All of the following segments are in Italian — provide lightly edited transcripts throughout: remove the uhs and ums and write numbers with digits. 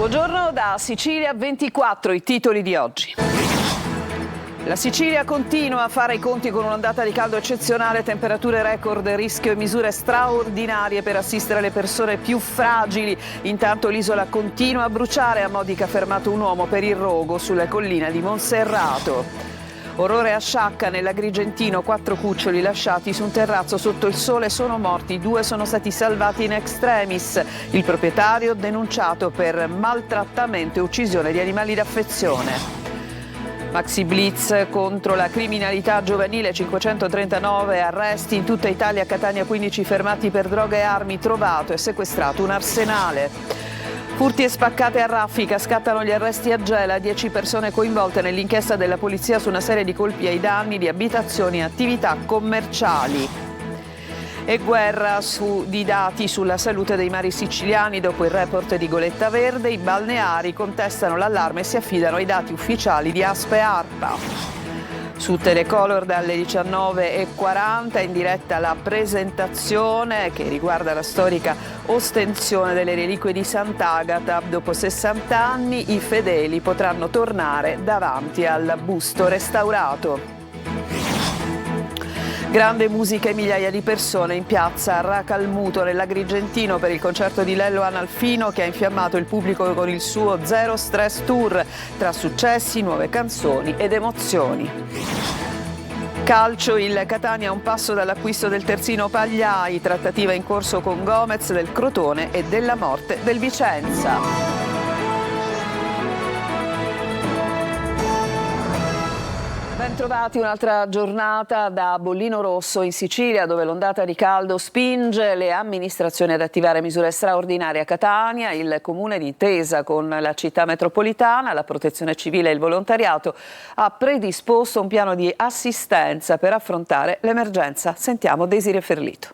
Buongiorno da Sicilia 24, i titoli di oggi. La Sicilia continua a fare i conti con un'ondata di caldo eccezionale, temperature record, rischio e misure straordinarie per assistere le persone più fragili. Intanto l'isola continua a bruciare, a Modica ha fermato un uomo per il rogo sulla collina di Monserrato. Orrore a Sciacca, nell'Agrigentino, 4 cuccioli lasciati su un terrazzo sotto il sole sono morti, 2 sono stati salvati in extremis. Il proprietario denunciato per maltrattamento e uccisione di animali d'affezione. Maxi Blitz contro la criminalità giovanile, 539 arresti in tutta Italia, Catania 15 fermati per droga e armi, trovato e sequestrato un arsenale. Furti e spaccate a raffica, scattano gli arresti a Gela, 10 persone coinvolte nell'inchiesta della polizia su una serie di colpi ai danni di abitazioni e attività commerciali. E guerra di dati sulla salute dei mari siciliani. Dopo il report di Goletta Verde, i balneari contestano l'allarme e si affidano ai dati ufficiali di ASP e ARPA. Su Telecolor dalle 19:40 in diretta la presentazione che riguarda la storica ostensione delle reliquie di Sant'Agata. Dopo 60 anni i fedeli potranno tornare davanti al busto restaurato. Grande musica e migliaia di persone in piazza a Racalmuto, nell'Agrigentino, per il concerto di Lello Analfino, che ha infiammato il pubblico con il suo Zero Stress Tour, tra successi, nuove canzoni ed emozioni. Calcio, il Catania a un passo dall'acquisto del terzino Pagliai, trattativa in corso con Gomez del Crotone e della morte del Vicenza. Bentrovati, un'altra giornata da Bollino Rosso in Sicilia, dove l'ondata di caldo spinge le amministrazioni ad attivare misure straordinarie a Catania. Il comune, d'intesa con la città metropolitana, la protezione civile e il volontariato, ha predisposto un piano di assistenza per affrontare l'emergenza. Sentiamo Desiree Ferlito.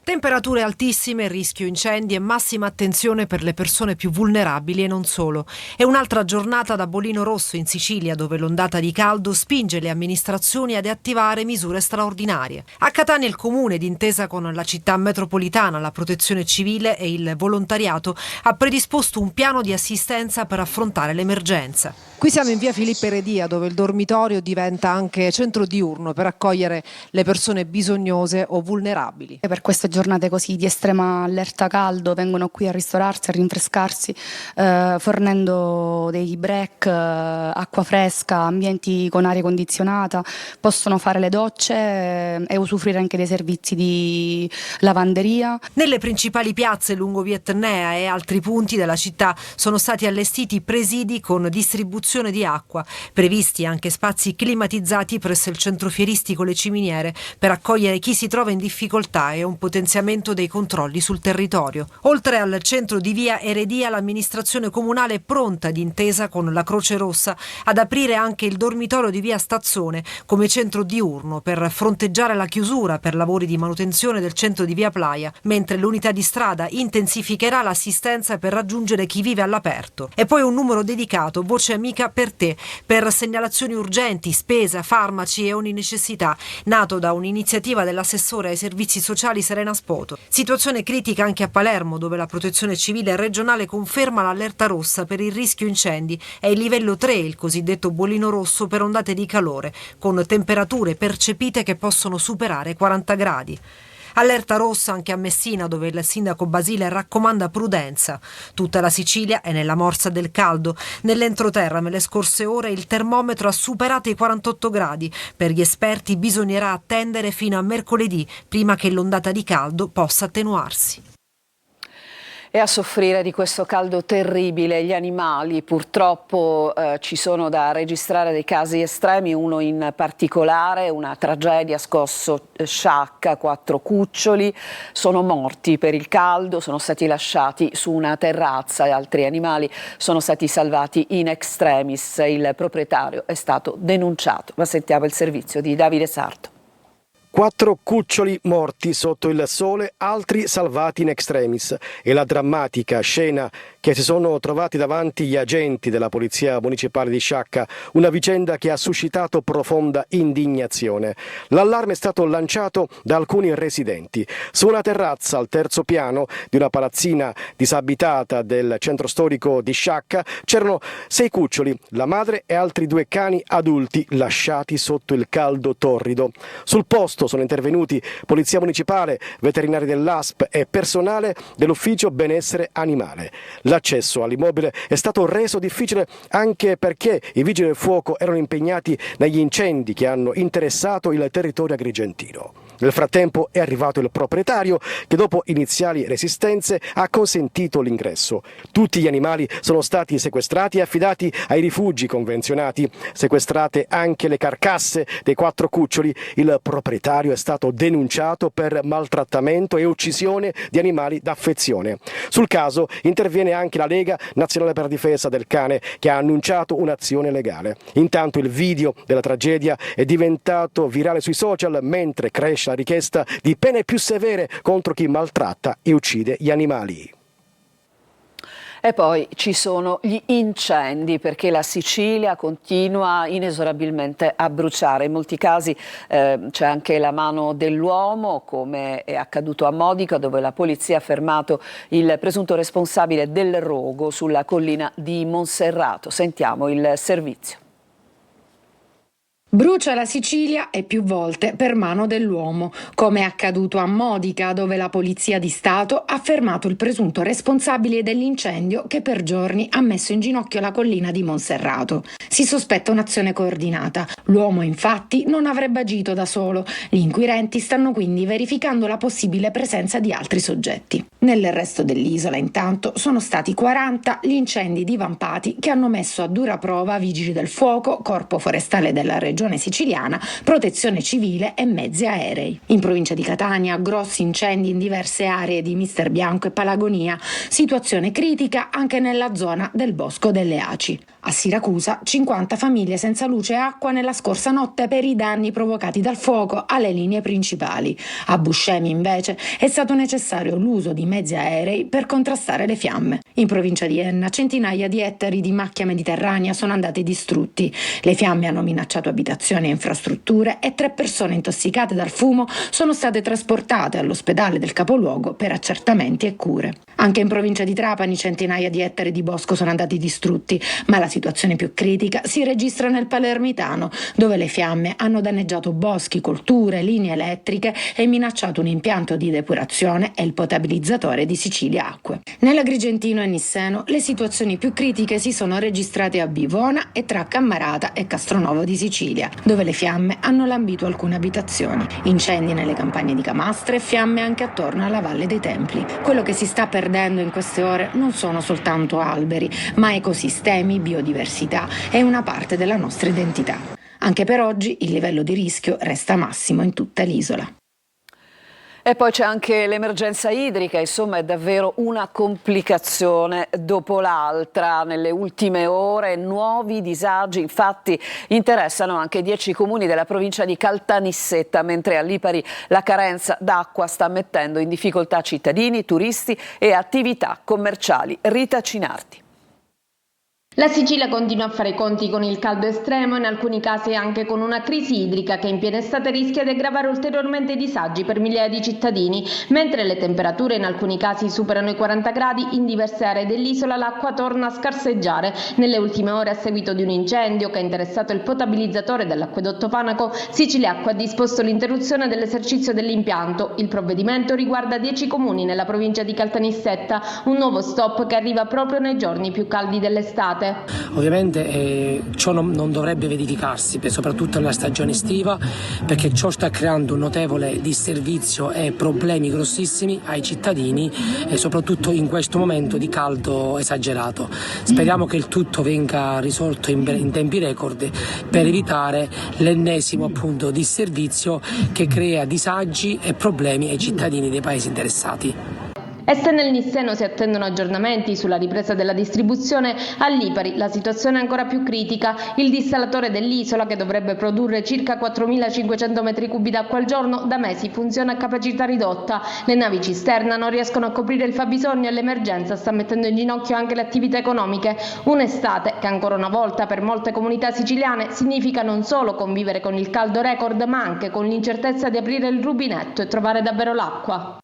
Temperature altissime, rischio incendi e massima attenzione per le persone più vulnerabili e non solo. È un'altra giornata da Bollino Rosso in Sicilia, dove l'ondata di caldo spinge le amministrazioni ad attivare misure straordinarie. A Catania il comune, d'intesa con la città metropolitana, la protezione civile e il volontariato, ha predisposto un piano di assistenza per affrontare l'emergenza. Qui siamo in via Filippo Eredia, dove il dormitorio diventa anche centro diurno per accogliere le persone bisognose o vulnerabili. Per queste giornate così di estrema allerta caldo vengono qui a ristorarsi, a rinfrescarsi, fornendo dei break, acqua fresca, ambienti con aria condizionata, possono fare le docce e usufruire anche dei servizi di lavanderia. Nelle principali piazze lungo via Etnea e altri punti della città sono stati allestiti presidi con distribuzione di acqua, previsti anche spazi climatizzati presso il centro fieristico Le Ciminiere per accogliere chi si trova in difficoltà e un potenziamento dei controlli sul territorio. Oltre al centro di via Eredia, l'amministrazione comunale è pronta, d'intesa con la Croce Rossa, ad aprire anche il dormitorio di via Stazzone come centro diurno per fronteggiare la chiusura per lavori di manutenzione del centro di via Playa, mentre l'unità di strada intensificherà l'assistenza per raggiungere chi vive all'aperto. E poi un numero dedicato, Voce Amica per te, per segnalazioni urgenti, spesa, farmaci e ogni necessità, nato da un'iniziativa dell'assessore ai servizi sociali Serena Spoto. Situazione critica anche a Palermo, dove la protezione civile regionale conferma l'allerta rossa per il rischio incendi. È il livello 3, il cosiddetto bollino rosso per ondate di calore, con temperature percepite che possono superare 40 gradi. Allerta rossa anche a Messina, dove il sindaco Basile raccomanda prudenza. Tutta la Sicilia è nella morsa del caldo. Nell'entroterra nelle scorse ore il termometro ha superato i 48 gradi. Per gli esperti bisognerà attendere fino a mercoledì prima che l'ondata di caldo possa attenuarsi. E a soffrire di questo caldo terribile gli animali. Purtroppo ci sono da registrare dei casi estremi, uno in particolare, una tragedia, ha scosso Sciacca, 4 cuccioli sono morti per il caldo, sono stati lasciati su una terrazza e altri animali sono stati salvati in extremis. Il proprietario è stato denunciato, ma sentiamo il servizio di Davide Sarto. 4 cuccioli morti sotto il sole, altri salvati in extremis. E la drammatica scena che si sono trovati davanti gli agenti della Polizia Municipale di Sciacca, una vicenda che ha suscitato profonda indignazione. L'allarme è stato lanciato da alcuni residenti. Su una terrazza al terzo piano di una palazzina disabitata del centro storico di Sciacca c'erano 6 cuccioli, la madre e altri 2 cani adulti lasciati sotto il caldo torrido. Sul posto sono intervenuti Polizia Municipale, veterinari dell'ASP e personale dell'Ufficio Benessere Animale. L'accesso all'immobile è stato reso difficile anche perché i vigili del fuoco erano impegnati negli incendi che hanno interessato il territorio agrigentino. Nel frattempo è arrivato il proprietario che dopo iniziali resistenze ha consentito l'ingresso. Tutti gli animali sono stati sequestrati e affidati ai rifugi convenzionati. Sequestrate anche le carcasse dei 4 cuccioli. Il proprietario è stato denunciato per maltrattamento e uccisione di animali d'affezione. Sul caso interviene anche la Lega Nazionale per la Difesa del Cane, che ha annunciato un'azione legale. Intanto il video della tragedia è diventato virale sui social mentre cresce la richiesta di pene più severe contro chi maltratta e uccide gli animali. E poi ci sono gli incendi, perché la Sicilia continua inesorabilmente a bruciare. In molti casi c'è anche la mano dell'uomo, come è accaduto a Modica, dove la polizia ha fermato il presunto responsabile del rogo sulla collina di Monserrato. Sentiamo il servizio. Brucia la Sicilia e più volte per mano dell'uomo, come è accaduto a Modica, dove la Polizia di Stato ha fermato il presunto responsabile dell'incendio che per giorni ha messo in ginocchio la collina di Monserrato. Si sospetta un'azione coordinata. L'uomo infatti non avrebbe agito da solo. Gli inquirenti stanno quindi verificando la possibile presenza di altri soggetti. Nel resto dell'isola intanto sono stati 40 gli incendi divampati che hanno messo a dura prova vigili del fuoco, Corpo Forestale della Regione Siciliana, Protezione Civile e mezzi aerei. In provincia di Catania grossi incendi in diverse aree di Mister Bianco e Palagonia, situazione critica anche nella zona del Bosco delle Aci. A Siracusa 50 famiglie senza luce e acqua nella scorsa notte per i danni provocati dal fuoco alle linee principali. A Buscemi invece è stato necessario l'uso di mezzi aerei per contrastare le fiamme. In provincia di Enna centinaia di ettari di macchia mediterranea sono andati distrutti. Le fiamme hanno minacciato abitazioni e infrastrutture e 3 persone intossicate dal fumo sono state trasportate all'ospedale del capoluogo per accertamenti e cure. Anche in provincia di Trapani centinaia di ettari di bosco sono andati distrutti, ma la situazione più critica si registra nel Palermitano, dove le fiamme hanno danneggiato boschi, colture, linee elettriche e minacciato un impianto di depurazione e il potabilizzatore di Sicilia Acque. Nell'Agrigentino e Nisseno le situazioni più critiche si sono registrate a Bivona e tra Cammarata e Castronovo di Sicilia, dove le fiamme hanno lambito alcune abitazioni. Incendi nelle campagne di Camastre e fiamme anche attorno alla Valle dei Templi. Quello che si sta perdendo in queste ore non sono soltanto alberi, ma ecosistemi, biodiversità e una parte della nostra identità. Anche per oggi il livello di rischio resta massimo in tutta l'isola. E poi c'è anche l'emergenza idrica, insomma è davvero una complicazione dopo l'altra. Nelle ultime ore nuovi disagi infatti interessano anche 10 comuni della provincia di Caltanissetta, mentre a Lipari la carenza d'acqua sta mettendo in difficoltà cittadini, turisti e attività commerciali. Rita Cinardi. La Sicilia continua a fare i conti con il caldo estremo e in alcuni casi anche con una crisi idrica che in piena estate rischia di aggravare ulteriormente i disagi per migliaia di cittadini. Mentre le temperature in alcuni casi superano i 40 gradi, in diverse aree dell'isola l'acqua torna a scarseggiare. Nelle ultime ore, a seguito di un incendio che ha interessato il potabilizzatore dell'acquedotto Fanaco, Siciliacqua ha disposto l'interruzione dell'esercizio dell'impianto. Il provvedimento riguarda 10 comuni nella provincia di Caltanissetta, un nuovo stop che arriva proprio nei giorni più caldi dell'estate. Ovviamente ciò non dovrebbe verificarsi, soprattutto nella stagione estiva, perché ciò sta creando un notevole disservizio e problemi grossissimi ai cittadini e soprattutto in questo momento di caldo esagerato. Speriamo che il tutto venga risolto in tempi record per evitare l'ennesimo appunto disservizio che crea disagi e problemi ai cittadini dei paesi interessati. Se nel Nisseno si attendono aggiornamenti sulla ripresa della distribuzione, a Lipari la situazione è ancora più critica. Il dissalatore dell'isola, che dovrebbe produrre circa 4.500 metri cubi d'acqua al giorno, da mesi funziona a capacità ridotta. Le navi cisterna non riescono a coprire il fabbisogno e l'emergenza sta mettendo in ginocchio anche le attività economiche. Un'estate che ancora una volta per molte comunità siciliane significa non solo convivere con il caldo record, ma anche con l'incertezza di aprire il rubinetto e trovare davvero l'acqua.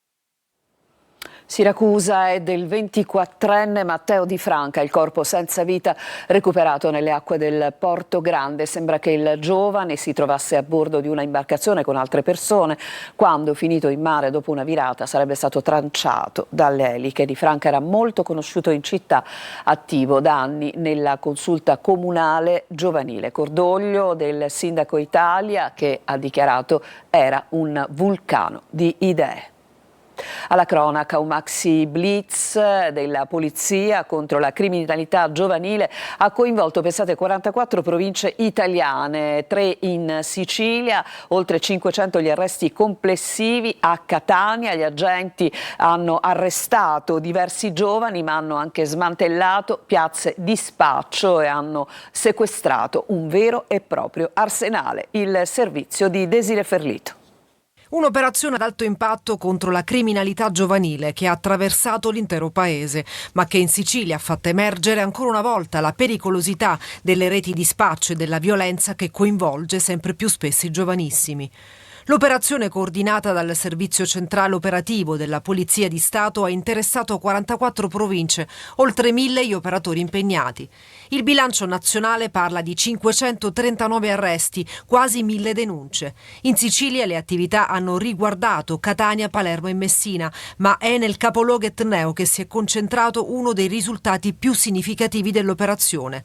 Siracusa è del 24enne Matteo Di Franca, il corpo senza vita recuperato nelle acque del Porto Grande. Sembra che il giovane si trovasse a bordo di una imbarcazione con altre persone quando, finito in mare dopo una virata, sarebbe stato tranciato dalle eliche. Di Franca era molto conosciuto in città, attivo da anni nella consulta comunale giovanile. Cordoglio del sindaco Italia, che ha dichiarato era un vulcano di idee. Alla cronaca, un maxi blitz della polizia contro la criminalità giovanile ha coinvolto, pensate, 44 province italiane, 3 in Sicilia, oltre 500 gli arresti complessivi. A Catania gli agenti hanno arrestato diversi giovani, ma hanno anche smantellato piazze di spaccio e hanno sequestrato un vero e proprio arsenale. Il servizio di Desire Ferlito. Un'operazione ad alto impatto contro la criminalità giovanile che ha attraversato l'intero paese, ma che in Sicilia ha fatto emergere ancora una volta la pericolosità delle reti di spaccio e della violenza che coinvolge sempre più spesso i giovanissimi. L'operazione, coordinata dal Servizio Centrale Operativo della Polizia di Stato, ha interessato 44 province, oltre 1.000 gli operatori impegnati. Il bilancio nazionale parla di 539 arresti, quasi 1.000 denunce. In Sicilia le attività hanno riguardato Catania, Palermo e Messina, ma è nel capoluogo etneo che si è concentrato uno dei risultati più significativi dell'operazione.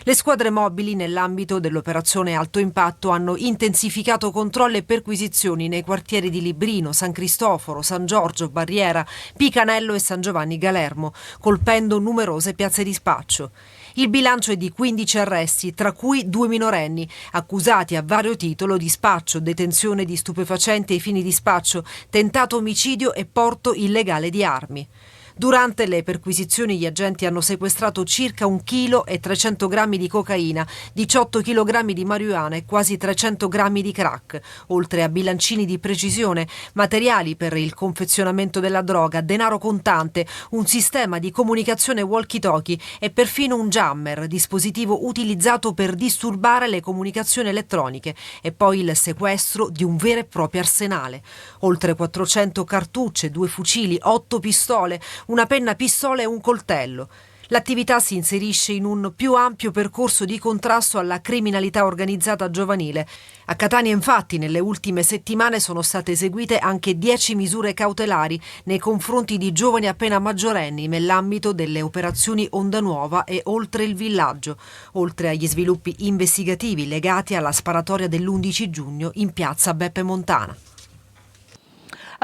Le squadre mobili nell'ambito dell'operazione Alto Impatto hanno intensificato controlli e perquisizioni nei quartieri di Librino, San Cristoforo, San Giorgio, Barriera, Picanello e San Giovanni Galermo, colpendo numerose piazze di spaccio. Il bilancio è di 15 arresti, tra cui 2 minorenni, accusati a vario titolo di spaccio, detenzione di stupefacenti ai fini di spaccio, tentato omicidio e porto illegale di armi. Durante le perquisizioni gli agenti hanno sequestrato circa 1 chilo e 300 grammi di cocaina, 18 kg di marijuana e quasi 300 grammi di crack, oltre a bilancini di precisione, materiali per il confezionamento della droga, denaro contante, un sistema di comunicazione walkie-talkie e perfino un jammer, dispositivo utilizzato per disturbare le comunicazioni elettroniche, e poi il sequestro di un vero e proprio arsenale. Oltre 400 cartucce, 2 fucili, 8 pistole, una penna pistola e un coltello. L'attività si inserisce in un più ampio percorso di contrasto alla criminalità organizzata giovanile. A Catania, infatti, nelle ultime settimane sono state eseguite anche 10 misure cautelari nei confronti di giovani appena maggiorenni nell'ambito delle operazioni Onda Nuova e Oltre il Villaggio, oltre agli sviluppi investigativi legati alla sparatoria dell'11 giugno in piazza Beppe Montana.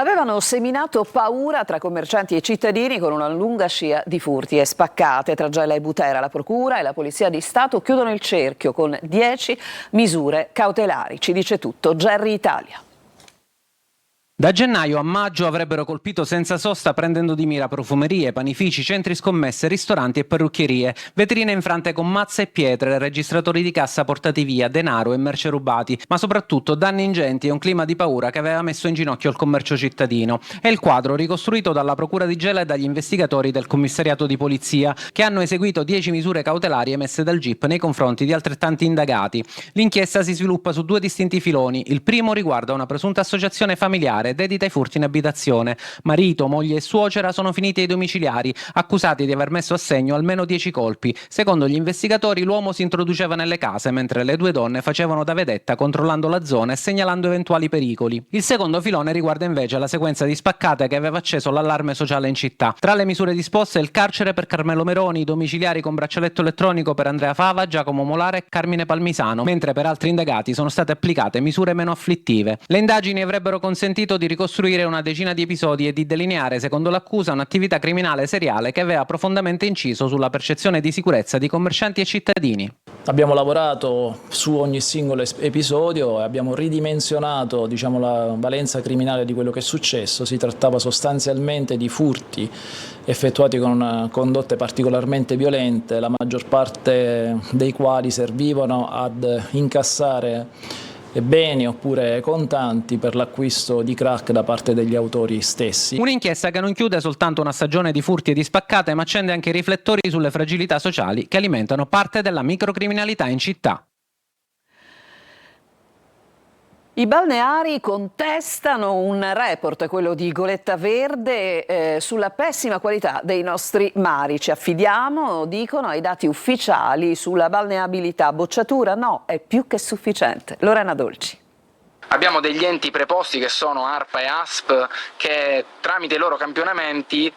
Avevano seminato paura tra commercianti e cittadini con una lunga scia di furti e spaccate. Tra Gela e Butera la Procura e la Polizia di Stato chiudono il cerchio con 10 misure cautelari. Ci dice tutto Gerry Italia. Da gennaio a maggio avrebbero colpito senza sosta, prendendo di mira profumerie, panifici, centri scommesse, ristoranti e parrucchierie, vetrine infrante con mazze e pietre, registratori di cassa portati via, denaro e merce rubati, ma soprattutto danni ingenti e un clima di paura che aveva messo in ginocchio il commercio cittadino. È il quadro ricostruito dalla Procura di Gela e dagli investigatori del Commissariato di Polizia, che hanno eseguito 10 misure cautelari emesse dal GIP nei confronti di altrettanti indagati. L'inchiesta si sviluppa su 2 distinti filoni. Il primo riguarda una presunta associazione familiare dedita ai furti in abitazione. Marito, moglie e suocera sono finiti ai domiciliari, accusati di aver messo a segno almeno 10 colpi. Secondo gli investigatori l'uomo si introduceva nelle case mentre le 2 donne facevano da vedetta, controllando la zona e segnalando eventuali pericoli. Il secondo filone riguarda invece la sequenza di spaccate che aveva acceso l'allarme sociale in città. Tra le misure disposte il carcere per Carmelo Meroni, i domiciliari con braccialetto elettronico per Andrea Fava, Giacomo Molare e Carmine Palmisano, mentre per altri indagati sono state applicate misure meno afflittive. Le indagini avrebbero consentito di ricostruire una decina di episodi e di delineare, secondo l'accusa, un'attività criminale seriale che aveva profondamente inciso sulla percezione di sicurezza di commercianti e cittadini. Abbiamo lavorato su ogni singolo episodio e abbiamo ridimensionato, diciamo, la valenza criminale di quello che è successo. Si trattava sostanzialmente di furti effettuati con condotte particolarmente violente, la maggior parte dei quali servivano ad incassare beni oppure contanti per l'acquisto di crack da parte degli autori stessi. Un'inchiesta che non chiude soltanto una stagione di furti e di spaccate, ma accende anche i riflettori sulle fragilità sociali che alimentano parte della microcriminalità in città. I balneari contestano un report, quello di Goletta Verde, sulla pessima qualità dei nostri mari. Ci affidiamo, dicono, ai dati ufficiali sulla balneabilità. Bocciatura? No, è più che sufficiente. Lorena Dolci. Abbiamo degli enti preposti che sono ARPA e ASP che tramite i loro campionamenti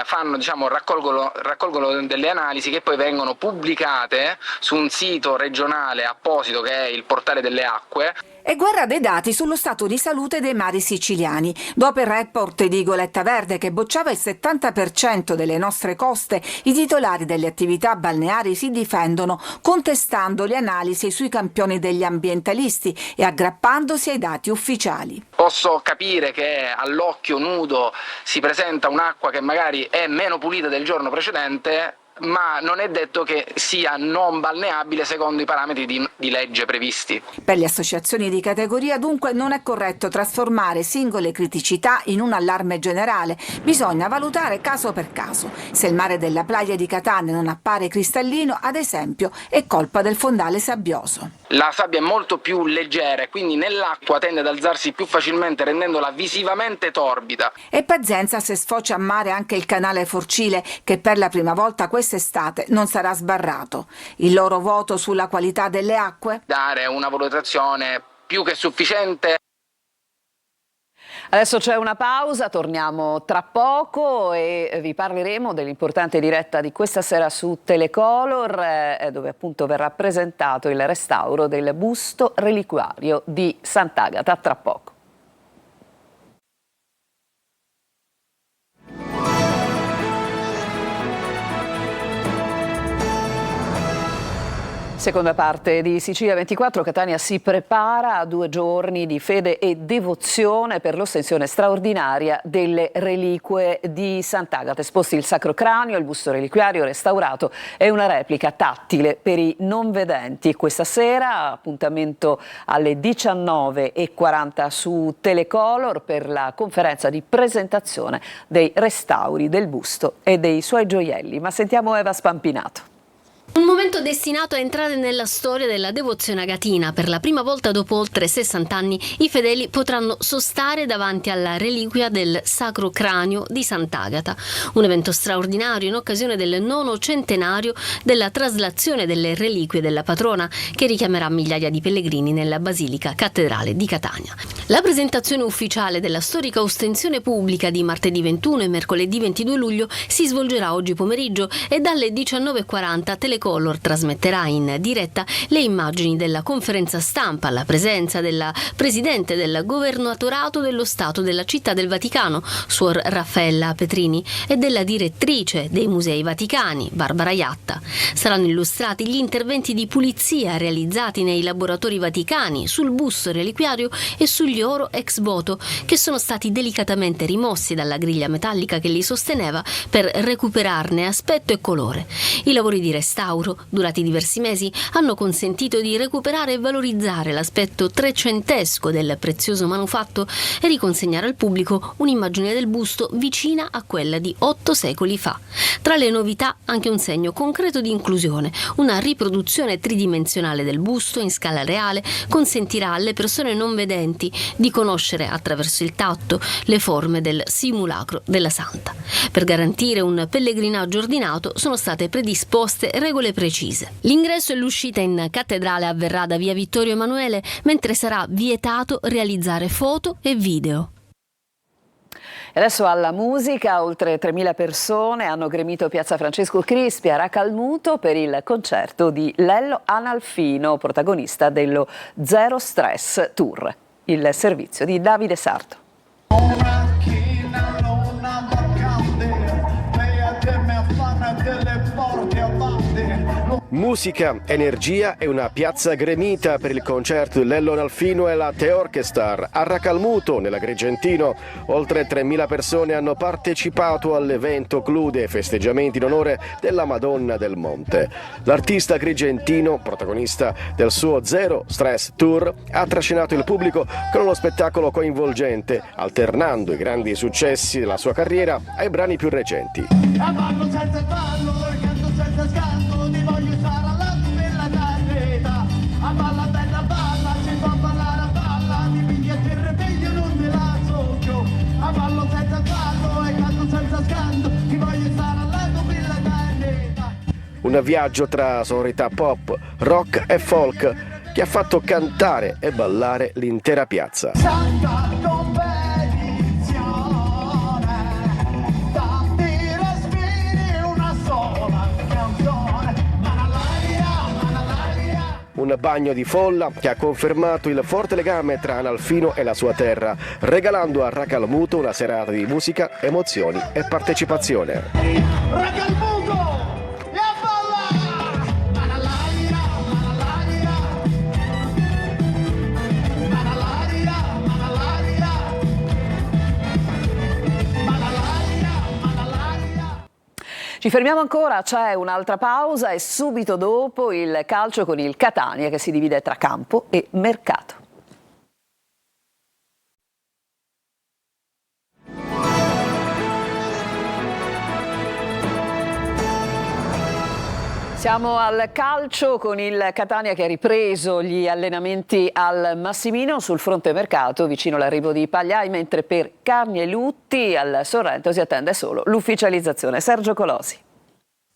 fanno, diciamo, raccolgono delle analisi che poi vengono pubblicate su un sito regionale apposito che è il Portale delle Acque. E guerra dei dati sullo stato di salute dei mari siciliani. Dopo il report di Goletta Verde che bocciava il 70% delle nostre coste, i titolari delle attività balneari si difendono contestando le analisi sui campioni degli ambientalisti e aggrappandosi ai dati ufficiali. Posso capire che all'occhio nudo si presenta un'acqua che magari è meno pulita del giorno precedente, ma non è detto che sia non balneabile secondo i parametri di legge previsti. Per le associazioni di categoria dunque non è corretto trasformare singole criticità in un allarme generale, bisogna valutare caso per caso. Se il mare della Playa di Catania non appare cristallino, ad esempio, è colpa del fondale sabbioso. La sabbia è molto più leggera e quindi nell'acqua tende ad alzarsi più facilmente rendendola visivamente torbida. E pazienza se sfocia a mare anche il canale Forcile che per la prima volta quest'estate non sarà sbarrato. Il loro voto sulla qualità delle acque? Dare una valutazione più che sufficiente. Adesso c'è una pausa, torniamo tra poco e vi parleremo dell'importante diretta di questa sera su Telecolor, dove appunto verrà presentato il restauro del busto reliquiario di Sant'Agata. Tra poco. Seconda parte di Sicilia 24, Catania si prepara a 2 giorni di fede e devozione per l'ostensione straordinaria delle reliquie di Sant'Agata. Esposti il Sacro Cranio, il busto reliquiario restaurato e una replica tattile per i non vedenti. Questa sera appuntamento alle 19:40 su Telecolor per la conferenza di presentazione dei restauri del busto e dei suoi gioielli. Ma sentiamo Eva Spampinato. Un momento destinato a entrare nella storia della devozione agatina. Per la prima volta dopo oltre 60 anni i fedeli potranno sostare davanti alla reliquia del Sacro Cranio di Sant'Agata. Un evento straordinario in occasione del 9° centenario della traslazione delle reliquie della patrona, che richiamerà migliaia di pellegrini nella Basilica Cattedrale di Catania. La presentazione ufficiale della storica ostensione pubblica di martedì 21 e mercoledì 22 luglio si svolgerà oggi pomeriggio e dalle 19:40 Telecolor trasmetterà in diretta le immagini della conferenza stampa alla presenza della Presidente del Governatorato dello Stato della Città del Vaticano, Suor Raffaella Petrini, e della direttrice dei Musei Vaticani, Barbara Iatta. Saranno illustrati gli interventi di pulizia realizzati nei laboratori vaticani sul busto reliquiario e sugli oro ex voto, che sono stati delicatamente rimossi dalla griglia metallica che li sosteneva per recuperarne aspetto e colore. I lavori di restauro, durati diversi mesi, hanno consentito di recuperare e valorizzare l'aspetto trecentesco del prezioso manufatto e riconsegnare al pubblico un'immagine del busto vicina a quella di 8 secoli fa. Tra le novità anche un segno concreto di inclusione. Una riproduzione tridimensionale del busto in scala reale consentirà alle persone non vedenti di conoscere attraverso il tatto le forme del simulacro della santa. Per garantire un pellegrinaggio ordinato sono state predisposte regole precise. L'ingresso e l'uscita in cattedrale avverrà da via Vittorio Emanuele, mentre sarà vietato realizzare foto e video. E adesso alla musica, oltre 3.000 persone hanno gremito Piazza Francesco Crispi a Racalmuto per il concerto di Lello Analfino, protagonista dello Zero Stress Tour, il servizio di Davide Sarto. Musica, energia e una piazza gremita per il concerto di Lello Analfino e la The Orchestra a Racalmuto, nell'Agrigentino. Oltre 3.000 persone hanno partecipato all'evento clou dei festeggiamenti in onore della Madonna del Monte. L'artista agrigentino, protagonista del suo Zero Stress Tour, ha trascinato il pubblico con uno spettacolo coinvolgente, alternando i grandi successi della sua carriera ai brani più recenti. Un viaggio tra sonorità pop, rock e folk che ha fatto cantare e ballare l'intera piazza. Un bagno di folla che ha confermato il forte legame tra Analfino e la sua terra, regalando a Racalmuto una serata di musica, emozioni e partecipazione. Ci fermiamo ancora, c'è un'altra pausa e subito dopo il calcio con il Catania che si divide tra campo e mercato. Siamo al calcio con il Catania che ha ripreso gli allenamenti al Massimino sul fronte mercato vicino all'arrivo di Pagliai, mentre per Carnielutti al Sorrento si attende solo l'ufficializzazione. Sergio Colosi.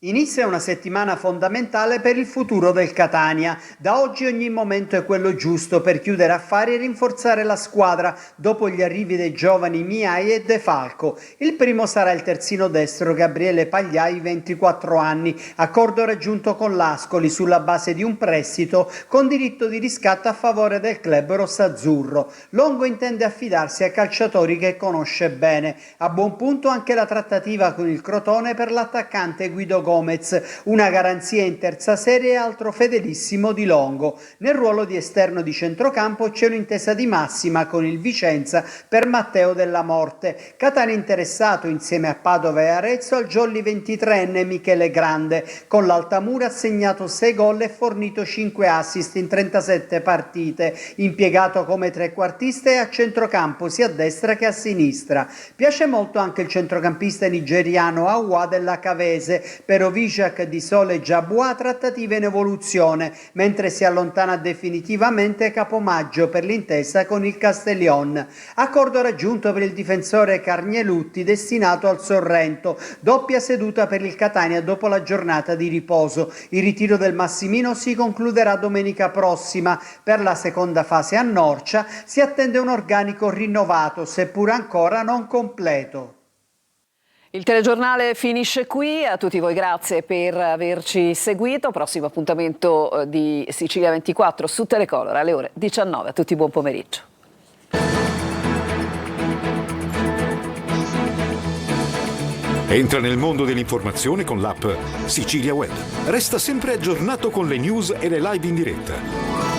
Inizia una settimana fondamentale per il futuro del Catania. Da oggi ogni momento è quello giusto per chiudere affari e rinforzare la squadra dopo gli arrivi dei giovani Miai e De Falco. Il primo sarà il terzino destro Gabriele Pagliai, 24 anni, accordo raggiunto con l'Ascoli sulla base di un prestito con diritto di riscatto a favore del club rossazzurro. Longo intende affidarsi a calciatori che conosce bene. A buon punto anche la trattativa con il Crotone per l'attaccante Guido Gomez, una garanzia in terza serie e altro fedelissimo di Longo. Nel ruolo di esterno di centrocampo c'è un'intesa di massima con il Vicenza per Matteo Della Morte. Catania interessato insieme a Padova e Arezzo al jolly 23enne Michele Grande. Con l'Altamura ha segnato 6 gol e fornito 5 assist in 37 partite. Impiegato come trequartista e a centrocampo sia a destra che a sinistra. Piace molto anche il centrocampista nigeriano Awa della Cavese. Per Ovishak, Di Sole e Giabua trattative in evoluzione, mentre si allontana definitivamente Capomaggio per l'intesa con il Castellion. Accordo raggiunto per il difensore Carnielutti destinato al Sorrento, doppia seduta per il Catania dopo la giornata di riposo. Il ritiro del Massimino si concluderà domenica prossima. Per la seconda fase a Norcia si attende un organico rinnovato, seppur ancora non completo. Il telegiornale finisce qui, a tutti voi grazie per averci seguito, prossimo appuntamento di Sicilia 24 su Telecolor alle ore 19, a tutti buon pomeriggio. Entra nel mondo dell'informazione con l'app Sicilia Web, resta sempre aggiornato con le news e le live in diretta.